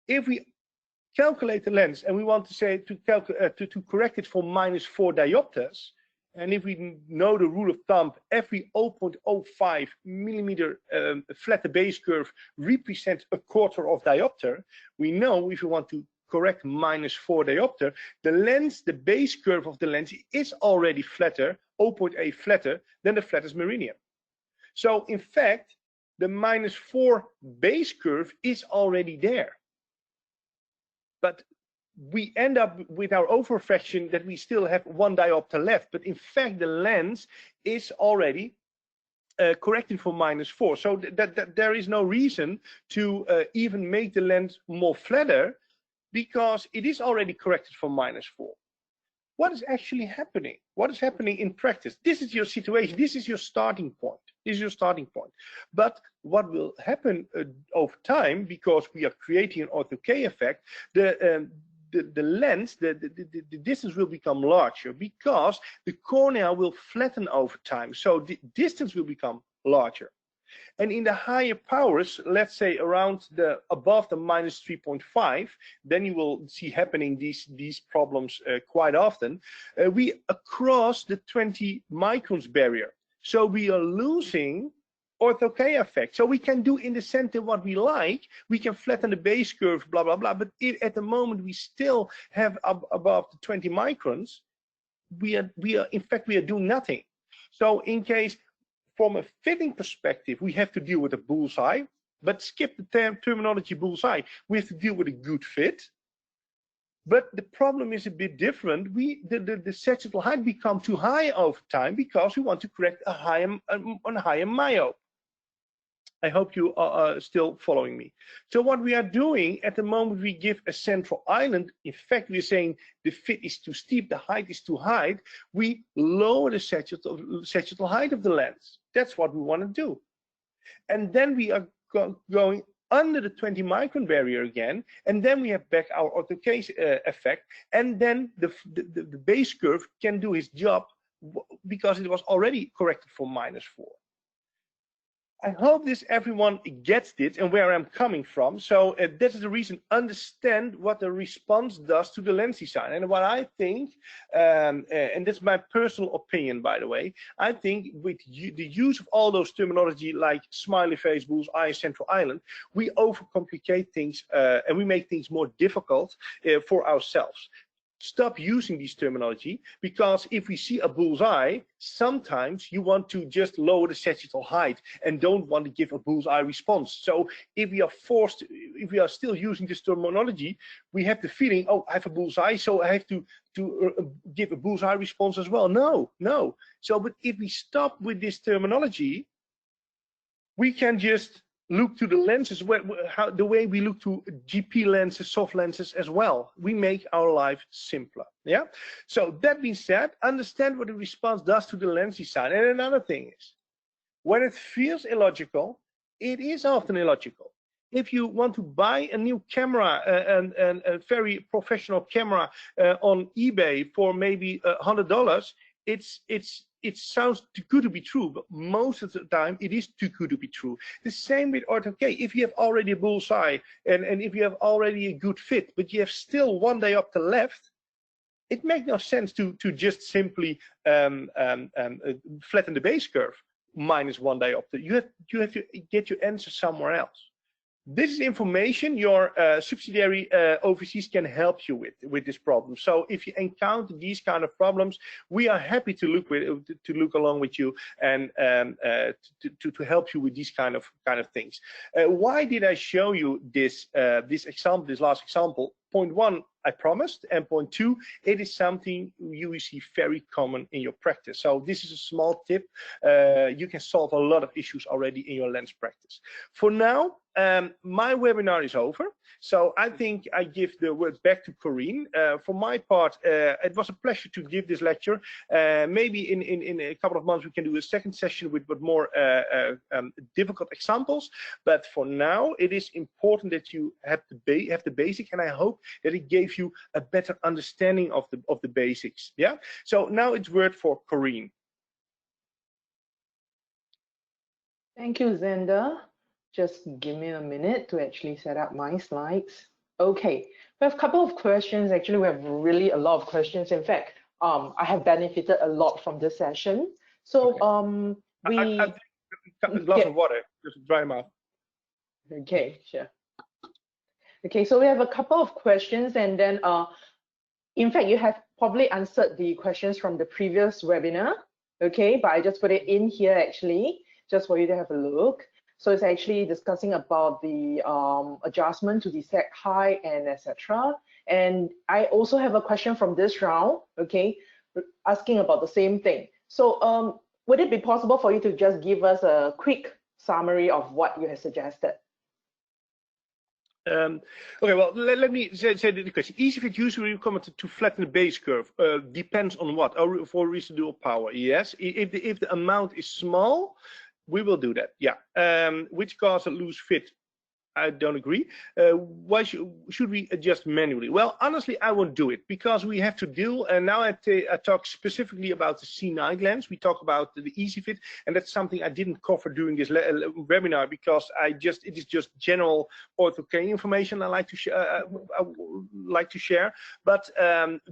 If we calculate the lens and we want to say to correct it for -4 diopters, and if we know the rule of thumb, every 0.05 millimeter flatter base curve represents a quarter of diopter. We know if we want to correct -4 diopter, the base curve of the lens is already flatter 0.8 flatter than the flattest meridian. So in fact, the -4 base curve is already there. But we end up with our over-refraction that we still have 1 diopter left. But in fact, the lens is already corrected for -4. So that there is no reason to even make the lens more flatter, because it is already corrected for -4. What is actually happening? What is happening in practice? This is your situation. This is your starting point. This is your starting point. But what will happen over time, because we are creating an Ortho-K effect, the lens, the distance will become larger, because the cornea will flatten over time. So the distance will become larger. And in the higher powers, let's say around above the -3.5, then you will see happening these problems quite often. We cross the 20 microns barrier. So we are losing Ortho-K effect. So we can do in the center what we like. We can flatten the base curve, blah, blah, blah. But if at the moment we still have above the 20 microns, in fact, we are doing nothing. So in case, from a fitting perspective, we have to deal with a bullseye, but skip the terminology bullseye. We have to deal with a good fit. But the problem is a bit different. The sagittal height become too high over time, because we want to correct a higher myope. I hope you are still following me. So what we are doing at the moment, we give a central island. In fact, we're saying the fit is too steep, the height is too high. We lower the sagittal height of the lens. That's what we want to do. And then we are going under the 20 micron barrier again, and then we have back our Ortho-K effect, and then the base curve can do its job, because it was already corrected for -4. I hope everyone gets it and where I'm coming from. So that is the reason. Understand what the response does to the lens design. And what I think, and that's my personal opinion, by the way, I think with the use of all those terminology like smiley face, bull's eye, central island, we overcomplicate things and we make things more difficult for ourselves. Stop using this terminology, because if we see a bullseye, sometimes you want to just lower the sagittal height and don't want to give a bullseye response. So if we are still using this terminology, we have the feeling, oh, I have a bullseye, so I have to give a bullseye response as well. No. So, but if we stop with this terminology, we can just look to the lenses, the way we look to GP lenses, soft lenses as well. We make our life simpler. Yeah. So that being said, understand what the response does to the lens design. And another thing is, when it feels illogical, it is often illogical. If you want to buy a new camera, a very professional camera on eBay for maybe $100, it sounds too good to be true, but most of the time it is too good to be true. The same with Ortho-K. If you have already a bullseye and if you have already a good fit, but you have still 1 diopter left, it makes no sense to just simply flatten the base curve -1 diopter. You have to get your answer somewhere else. This is information your subsidiary overseas can help you with this problem. So if you encounter these kind of problems, we are happy to look along with you and to help you with these kind of things. Why did I show you this last example? Point 1, I promised, and point 2, it is something you will see very common in your practice. So this is a small tip. You can solve a lot of issues already in your lens practice. For now, my webinar is over. So I think I give the word back to Corinne. For my part, it was a pleasure to give this lecture. Maybe in a couple of months we can do a second session with more difficult examples. But for now, it is important that you have the basic, and I hope that it gave you a better understanding of the basics. Yeah. So now it's word for Corinne. Thank you, Zander. Just give me a minute to actually set up my slides. Okay, we have a couple of questions. Actually, we have really a lot of questions. In fact, I have benefited a lot from this session. So I a glass of water, just dry them out. Okay, sure. Okay, so we have a couple of questions, and then in fact, you have probably answered the questions from the previous webinar. okay, but I just put it in here actually, just for you to have a look. So it's actually discussing about the adjustment to the set height and etc. And I also have a question from this round, okay, asking about the same thing. So would it be possible for you to just give us a quick summary of what you have suggested? Okay, well, let me say the question. Easy fit usually recommended to flatten the base curve. Depends on what? For residual power, yes. If the amount is small, we will do that, yeah. Which causes a loose fit? I don't agree. Why should we adjust manually? Well, honestly, I won't do it because we have to deal. And now I talk specifically about the C9 lens. We talk about the easy fit, and that's something I didn't cover during this webinar because it is just general Ortho-K information I like to share. But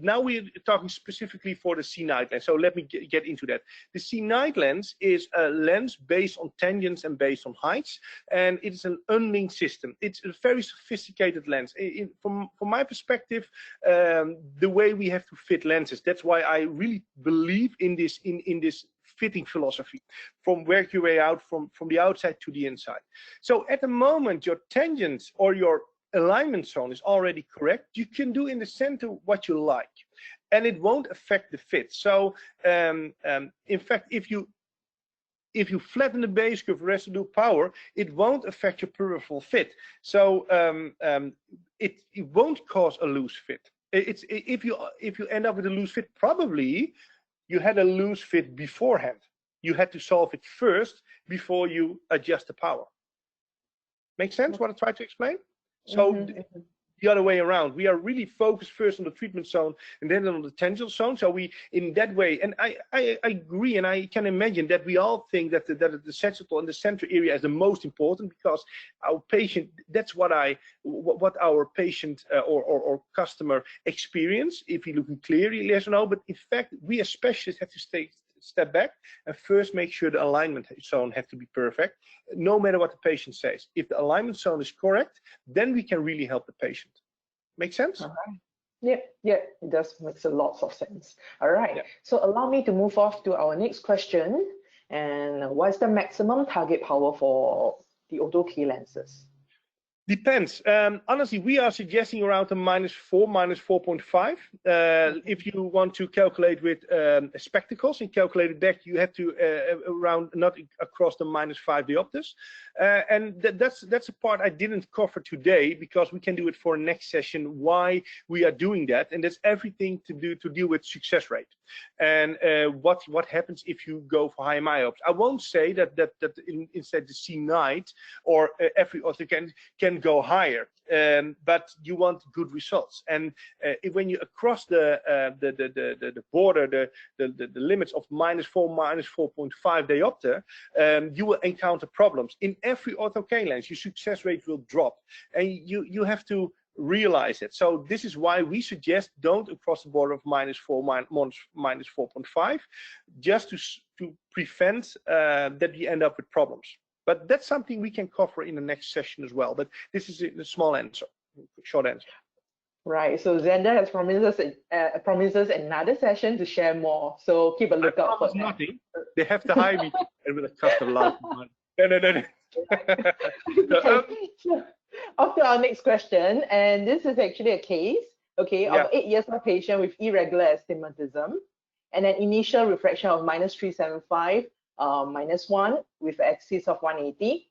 now we're talking specifically for the C9 lens. So let me get into that. The C9 lens is a lens based on tangents and based on heights, and it is an unlinked system. It's a very sophisticated lens. From my perspective, the way we have to fit lenses, that's why I really believe in this fitting philosophy, from work your way out from the outside to the inside. So at the moment, your tangents or your alignment zone is already correct. You can do in the center what you like, and it won't affect the fit. So in fact, if you flatten the base curve residual power, it won't affect your peripheral fit. So it won't cause a loose fit. If you end up with a loose fit, probably you had a loose fit beforehand. You had to solve it first before you adjust the power. Make sense what I tried to explain? So the other way around, we are really focused first on the treatment zone and then on the tangential zone. So we, in that way, and I agree, and I can imagine that we all think that the sagittal and the center area is the most important because our patient, that's what our patient or customer experience. If you're looking clearly, yes or no, but in fact, we as specialists have to step back and first make sure the alignment zone has to be perfect, no matter what the patient says. If the alignment zone is correct, then we can really help the patient. Make sense? Yeah, it does make a lot of sense. All right, so allow me to move off to our next question. And what is the maximum target power for the Ortho-K lenses? Depends. Honestly, we are suggesting around a -4, -4.5. If you want to calculate with spectacles and calculate it back, you have to around not across the -5 diopters. And that's a part I didn't cover today because we can do it for next session. Why we are doing that, and that's everything to deal with success rate. And what happens if you go for high myopes? I won't say that instead the C9 or every ortho can go higher, but you want good results. And when you across the border, the limits of -4, -4.5 diopter, you will encounter problems. In every Ortho-K lens, your success rate will drop, and you have to realize it. So this is why we suggest don't across the border of -4, -4.5, just to prevent that you end up with problems. But that's something we can cover in the next session as well. But this is a small answer, short answer. Right. So Xander has promises another session to share more. So keep a lookout for that. Nothing. They have to hire me with a cost of lot of money. No. So off to our next question, and this is actually a case, okay, of 8 years old patient with irregular astigmatism and an initial refraction of -375, -1 with axis of 180.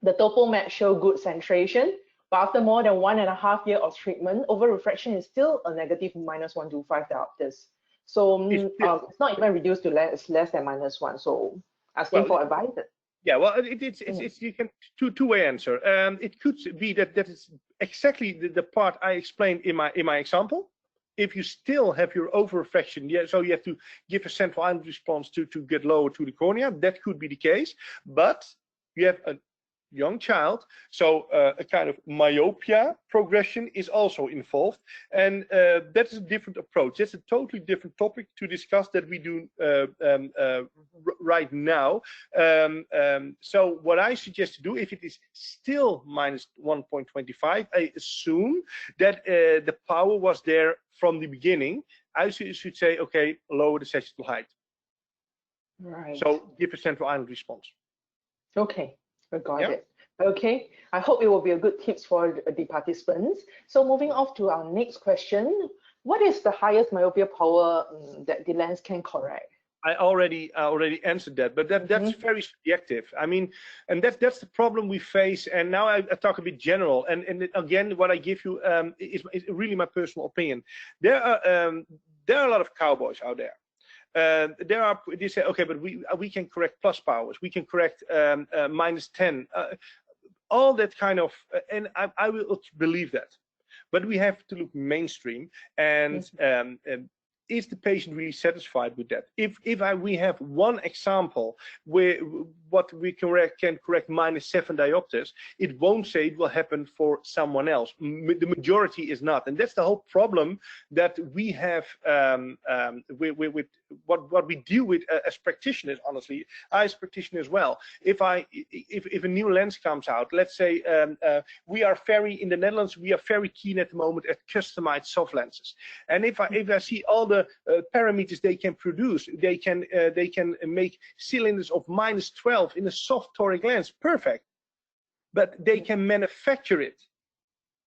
The topo map show good centration, but after more than 1.5 years of treatment, over-refraction is still a negative -125 diopters. So it's not even reduced to less than -1. So asking for advice. Yeah, well, it's you can two-way answer. It could be that is exactly the part I explained in my example. If you still have your over-refraction, so you have to give a central line response to get lower to the cornea. That could be the case, but you have a young child, so a kind of myopia progression is also involved, and that is a different approach. That's a totally different topic to discuss that we do right now. So what I suggest to do, if it is still -1.25, I assume that the power was there from the beginning. I should say, okay, lower the sagittal height. Right. So give a central island response. Okay, I got it. Okay, I hope it will be a good tips for the participants. So moving off to our next question, what is the highest myopia power that the lens can correct? I already answered that, but that's very subjective. I mean, and that's the problem we face. And now I talk a bit general. And again, what I give you is really my personal opinion. There are a lot of cowboys out there. They say, okay, but we can correct plus powers. We can correct -10. All that kind of, and I will believe that. But we have to look mainstream, and is the patient really satisfied with that? If we have one example where what we can correct -7 diopters, it won't say it will happen for someone else. The majority is not, and that's the whole problem that we have with what we deal with as practitioners. Honestly, I as practitioner as well. If a new lens comes out, let's say we are in the Netherlands, we are very keen at the moment at customized soft lenses, and if I see all the parameters they can produce, they can make cylinders of -12 in a soft toric lens, perfect, but they can manufacture it.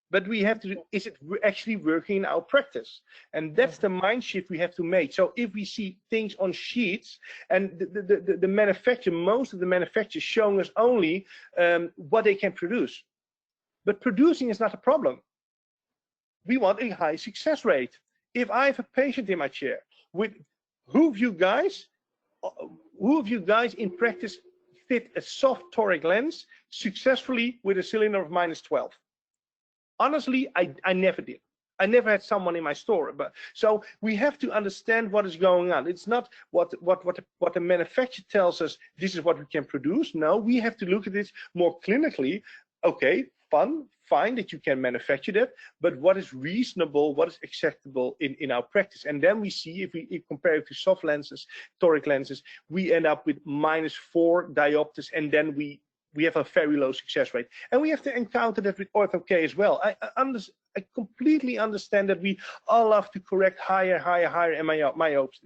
But we have to, is it actually working in our practice? And that's the mind shift we have to make. So if we see things on sheets, and the manufacturer, most of the manufacturers showing us only what they can produce, but producing is not a problem. We want a high success rate. If I have a patient in my chair, who of you guys in practice fit a soft toric lens successfully with a cylinder of -12? Honestly, I never did. I never had someone in my store. But so we have to understand what is going on. It's not what the manufacturer tells us, this is what we can produce. No, we have to look at this more clinically. Okay, fine that you can manufacture that, but what is reasonable, what is acceptable in our practice? And then we see, if we compare it to soft lenses, toric lenses, we end up with -4 diopters, and then we have a very low success rate. And we have to encounter that with Ortho-K as well. I completely understand that we all love to correct higher myopes.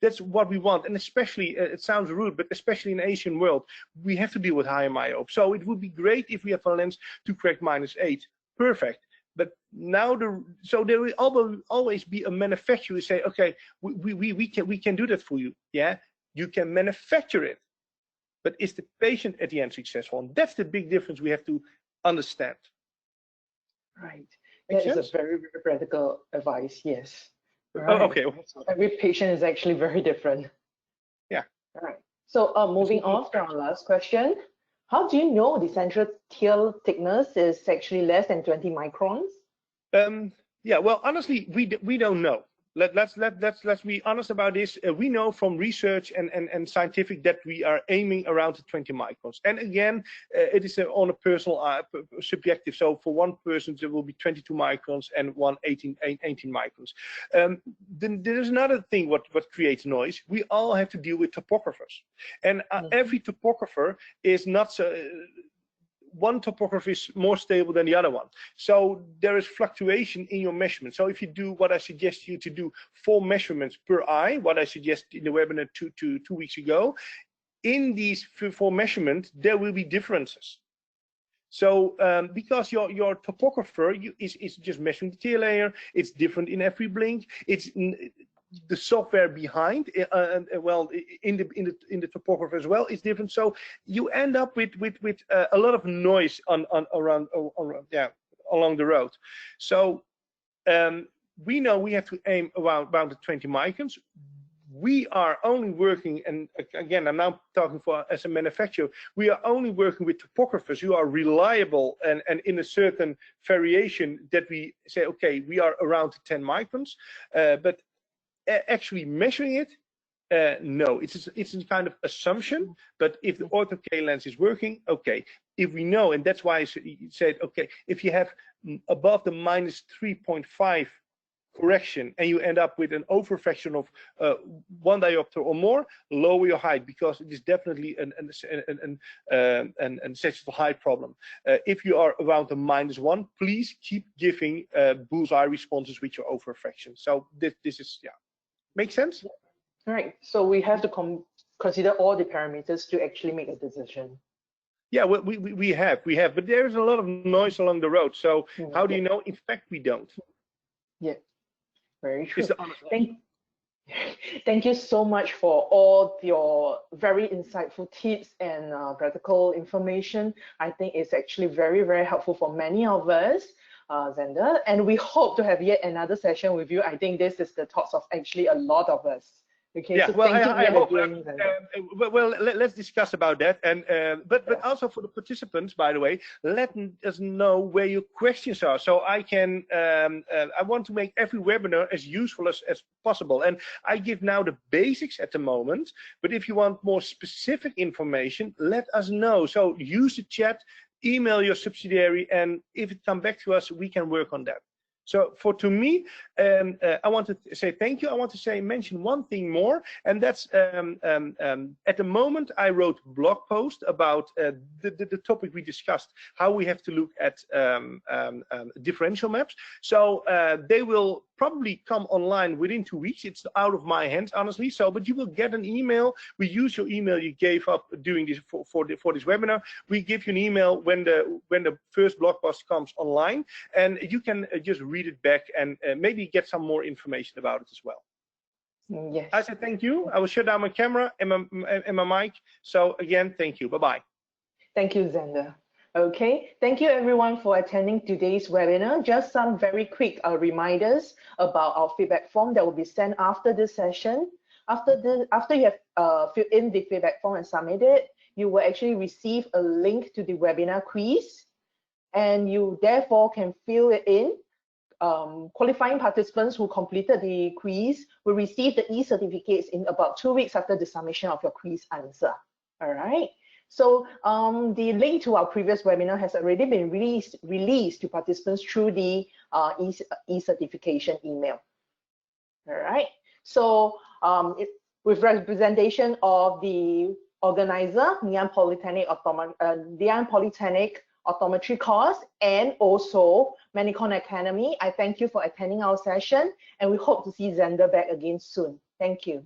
That's what we want. And especially, it sounds rude, but especially in the Asian world, we have to deal with higher myopes. So it would be great if we have a lens to correct -8. Perfect. But now there will always be a manufacturer who say, okay, we can do that for you. Yeah, you can manufacture it. But is the patient at the end successful? And that's the big difference we have to understand. Right. That is a very, very practical advice. Yes. Right. Oh, okay. So every patient is actually very different. Yeah. All right. So moving on to our last question. How do you know the central tear thickness is actually less than 20 microns? Yeah. Well, honestly, we don't know. Let's be honest about this. We know from research and scientific that we are aiming around 20 microns. And again, it is on a personal subjective. So for one person, there will be 22 microns and one 18 microns. Then there's another thing what creates noise. We all have to deal with topographers. And every topographer is not so... One topography is more stable than the other one. So there is fluctuation in your measurement. So if you do what I suggest you to do, 4 measurements per eye, what I suggested in the webinar two weeks ago, in these 4 measurements, there will be differences. So because your topographer is just measuring the tear layer, it's different in every blink. It's the software behind, well, in the topographer as well, is different. So you end up with a lot of noise around along the road. So we know we have to aim around the 20 microns. We are only working, and again, I'm now talking as a manufacturer, we are only working with topographers who are reliable and in a certain variation that we say, okay, we are around 10 microns, but actually measuring it, no, it's a kind of assumption. But if the Ortho-K lens is working, okay. If we know, and that's why I said, okay, if you have above the -3.5 correction and you end up with an over-refraction of 1 diopter or more, lower your height, because it is definitely an sexual height problem. If you are around the -1, please keep giving bullseye responses with your over-refraction. So this is, yeah. Make sense? All right. So we have to consider all the parameters to actually make a decision. Yeah, well, we have, but there's a lot of noise along the road. So how do you know? In fact, we don't. Yeah, very true. It's the honest answer. Thank you so much for all your very insightful tips and practical information. I think it's actually very, very helpful for many of us, Xander. And we hope to have yet another session with you. I think this is the thoughts of actually a lot of us. Okay, Yeah, so well, thank you I hope. again, Well, let's discuss about that. And but also for the participants, by the way, let us know where your questions are, so I can. I want to make every webinar as useful as possible. And I give now the basics at the moment. But if you want more specific information, let us know. So use the chat, email your subsidiary, and if it comes back to us, we can work on that. So to me, I want to say thank you. I want to mention one thing more, and that's at the moment I wrote a blog post about the topic we discussed, how we have to look at differential maps. So they will probably come online within 2 weeks. It's out of my hands, honestly. So, but you will get an email. We use your email you gave up doing this for this webinar. We give you an email when the first blog post comes online, and you can just read it back and maybe get some more information about it as well. Yes. I said thank you. I will shut down my camera and my mic. So again, thank you. Bye-bye. Thank you, Xander. Okay, thank you everyone for attending today's webinar. Just some very quick reminders about our feedback form that will be sent after this session. After you have filled in the feedback form and submitted it, you will actually receive a link to the webinar quiz, and you therefore can fill it in. Qualifying participants who completed the quiz will receive the e-certificates in about 2 weeks after the submission of your quiz answer. All right. So the link to our previous webinar has already been released to participants through the e-certification email. All right. So with representation of the organizer, Ngee Ann Polytechnic Optometry course, and also Manicon Academy, I thank you for attending our session, and we hope to see Xander back again soon. Thank you.